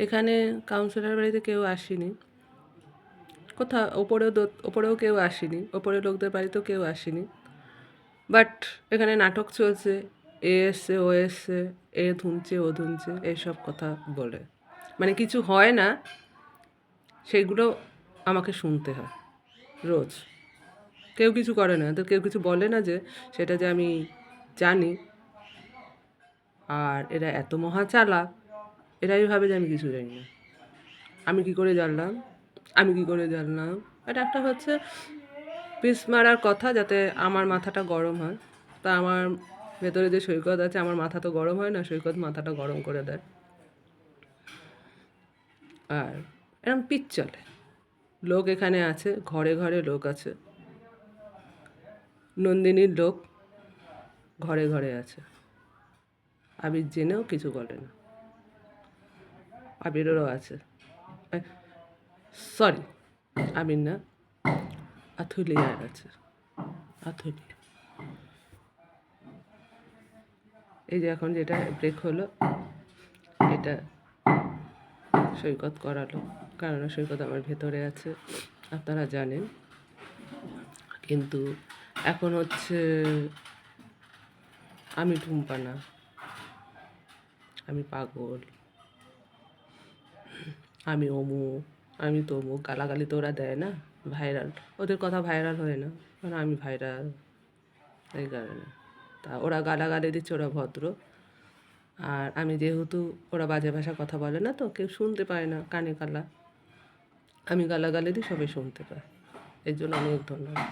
এখানে কাউন্সিলর বাড়িতে কেউ আসেনি, কোথাও ওপরেও কেউ আসেনি, ওপরের লোকদের বাড়িতেও কেউ আসেনি। বাট এখানে নাটক চলছে, এ এসছে ও এসছে, এ ধুনছে ও ধুনছে, এইসব কথা বলে, মানে কিছু হয় না, সেইগুলো আমাকে শুনতে হয় রোজ। কেউ কিছু করে না, তো কেউ কিছু বলে না যে সেটা যে আমি জানি। আর এরা এত মহা চালাক, এরাই ভাবে যে আমি কিছু জানি না। আমি কি করে জানলাম, আমি কি করে জানলাম, এটা একটা হচ্ছে পিস মারার কথা, যাতে আমার মাথাটা গরম হয়। তা আমার ভেতরে যে সৈকত আছে, আমার মাথা তো গরম হয় না, সৈকত মাথাটা গরম করে দেয়। আর এরকম পিচ চলে, লোক এখানে আছে, ঘরে ঘরে লোক আছে, নন্দিনীর লোক ঘরে ঘরে আছে। আবির জেনেও কিছু বলে না, আবিরেরও আছে, সরি আবির না, আথুলিয়ার আছে, আথুলিয়া। এই যে এখন যেটা ব্রেক হলো, এটা সৈকত করালো, কারণ সৈকত আমার ভেতরে আছে, আপনারা জানেন। কিন্তু এখন হচ্ছে আমি টুম্পা না, আমি পাগল, আমি অমুক, আমি তমুক, গালাগালি তো ওরা দেয় না, ভাইরাল, ওদের কথা ভাইরাল হয় না, কারণ আমি ভাইরাল, এই কারণে। তা ওরা গালাগালি দিচ্ছে, ওরা ভদ্র। আর আমি যেহেতু, ওরা বাজে ভাষা কথা বলে না, তো কেউ শুনতে পায় না, কানে কালা, আমি গালাগালি দিই, সবাই শুনতে পায়, এর জন্য অনেক ধন্যবাদ।